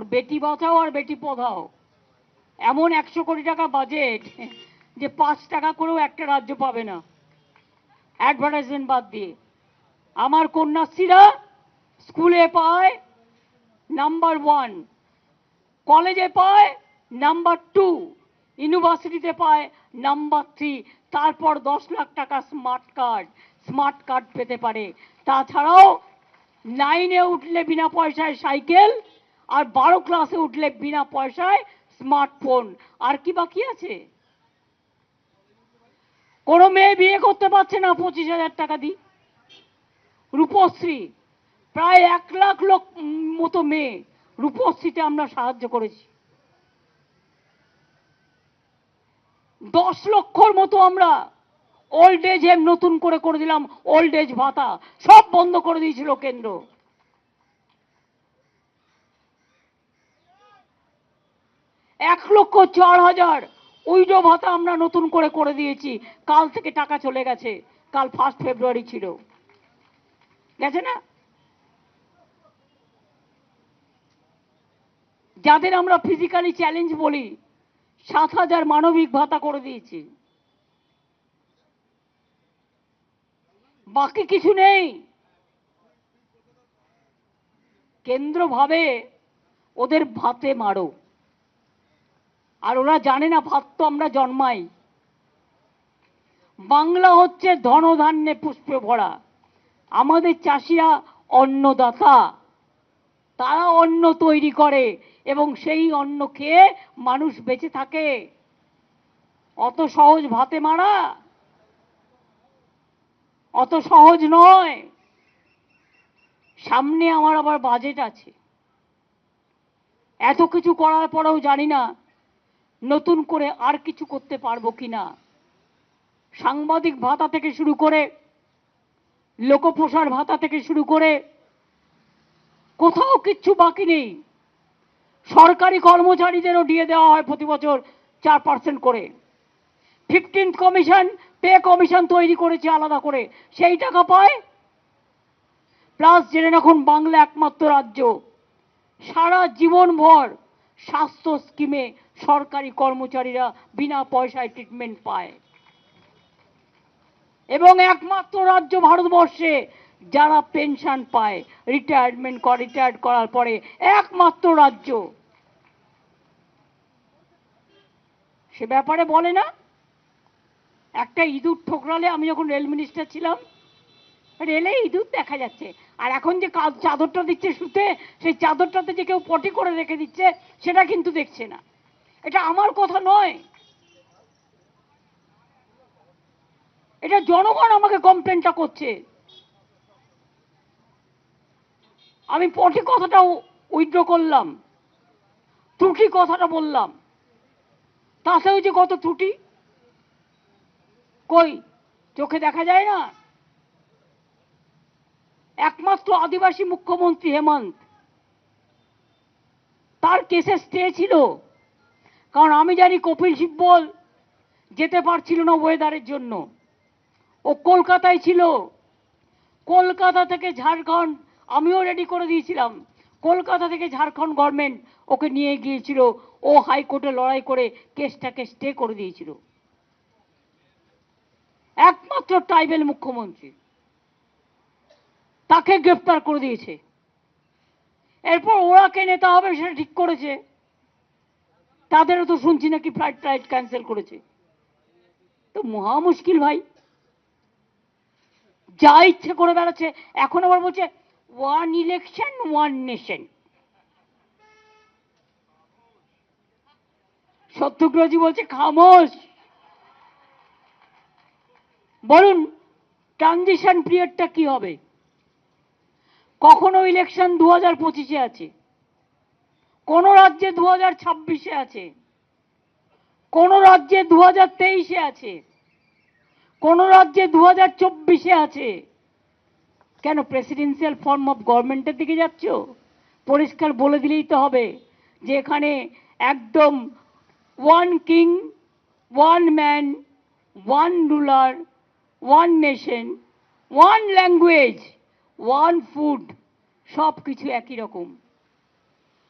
ওর বেটি বাঁচাও আর বেটি পড়াও, এমন 100 কোটি টাকা বাজেট যে 5 টাকা করেও একটা রাজ্য পাবে না অ্যাডভার্টাইজমেন্ট বাদ দিয়ে। আমার কন্যাশ্রীরা স্কুলে পায় নাম্বার 1, কলেজে পায় নাম্বার 2, ইউনিভার্সিটিতে পায় নাম্বার 3, তারপর 10 লাখ টাকা স্মার্ট কার্ড পেতে পারে। তাছাড়াও 9-এ উঠলে বিনা পয়সায় সাইকেল, আর 12 ক্লাসে উঠলে বিনা পয়সায় স্মার্টফোন। আর কি বাকি আছে? কোনো মেয়ে বিয়ে করতে পারছে না 25,000 টাকা দিই। রূপশ্রী, প্রায় 1 লাখ লোক মতো মেয়ে রূপশ্রীতে আমরা সাহায্য করেছি। 10 লক্ষর মতো আমরা ওল্ড এজ হোম নতুন করে দিলাম। ওল্ড এজ ভাতা সব বন্ধ করে দিয়েছিল কেন্দ্র। এক লক্ষ 4,000 উইডো ভাতা আমরা নতুন করে দিয়েছি। কাল থেকে টাকা চলে গেছে, কাল 1 ফেব্রুয়ারি ছিল, গেছে না? যাদের আমরা ফিজিক্যালি চ্যালেঞ্জ বলি 7,000 মানবিক ভাতা করে দিয়েছি। বাকি কিছু নেই। কেন্দ্র ভাবে ওদের ভাতে মারো, আর ওরা জানে না ভাত তো আমরা জন্মাই। বাংলা হচ্ছে ধনধান্যে পুষ্পে ভরা। আমাদের চাষিরা অন্নদাতা, তারা অন্ন তৈরি করে এবং সেই অন্ন খেয়ে মানুষ বেঁচে থাকে। অত সহজ ভাতে মারা, অত সহজ নয়। সামনে আমার আবার বাজেট আছে। এত কিছু করার পরেও জানি না নতুন করে আর কিছু করতে পারবো কিনা। সাংবাদিক ভাতা থেকে শুরু করে, লোকপ্রসার ভাতা থেকে শুরু করে কোথাও কিচ্ছু বাকি নেই। সরকারি কর্মচারীদেরও দিয়ে দেওয়া হয় প্রতি বছর 4% করে। 15th কমিশন, পে কমিশন তৈরি করেছে আলাদা করে, সেই টাকা পায়। প্লাস জেনে রাখুন, বাংলা একমাত্র রাজ্য সারা জীবনভর স্বাস্থ্য স্কিমে সরকারি কর্মচারীরা বিনা পয়সায় ট্রিটমেন্ট পায়, এবং একমাত্র রাজ্য ভারতবর্ষে যারা পেনশন পায় রিটায়ার্ড করার পরে, একমাত্র রাজ্য। সে ব্যাপারে বলে না, একটা ইঁদুর ঠোকরালে, আমি যখন রেল মিনিস্টার ছিলাম, রেলে ইঁদুর দেখা যাচ্ছে, আর এখন যে চাদরটা দিচ্ছে শুতে, সেই চাদরটাতে যে কেউ পটি করে রেখে দিচ্ছে সেটা কিন্তু দেখছে না। এটা আমার কথা নয়, এটা জনগণ আমাকে কমপ্লেনটা করছে। আমি পটি কথাটাও উইথড্র করলাম, ত্রুটি কথাটা বললাম। তাতেও যে কত ত্রুটি, কই চোখে দেখা যায় না? একমাত্র আদিবাসী মুখ্যমন্ত্রী হেমন্ত, তার কেসে স্টে ছিল, কারণ আমি জানি কপিল সিব্বল যেতে পারছিল না ওয়েদারের জন্য। ও কলকাতায় ছিল। কলকাতা থেকে ঝাড়খণ্ড, আমিও রেডি করে দিয়েছিলাম, কলকাতা থেকে ঝাড়খণ্ড গভর্নমেন্ট ওকে নিয়ে গিয়েছিল। ও হাইকোর্টে লড়াই করে কেসটাকে স্টে করে দিয়েছিল। একমাত্র ট্রাইবেল মুখ্যমন্ত্রী, তাকে গ্রেফতার করে দিয়েছে। এরপর ওরা কে নেতা হবে সেটা ঠিক করেছে, তাদেরও তো শুনছি নাকি ফ্লাইট ক্যান্সেল করেছে। তো মহা মুশকিল ভাই, যা ইচ্ছে করে বেড়াচ্ছে। এখন আবার বলছে 1 ইলেকশন 1 নেশন। সত্যগ্রহজি বলছে খামোশ। বলুন ট্রানজিশন পিরিয়ডটা কি হবে? কখনো ইলেকশন 2025-এ আছে, কোন রাজ্যে 2026-এ আছে, কোন রাজ্যে 2023-এ আছে, কোন রাজ্যে 2024-এ আছে। কেন প্রেসিডেন্সিয়াল ফর্ম অফ গভর্নমেন্টের দিকে যাচ্ছ? পরিষ্কার বলে দিলেই তো হবে যে এখানে একদম 1 king 1 man 1 ruler 1 nation 1 language 1 food, সব কিছু একই রকম।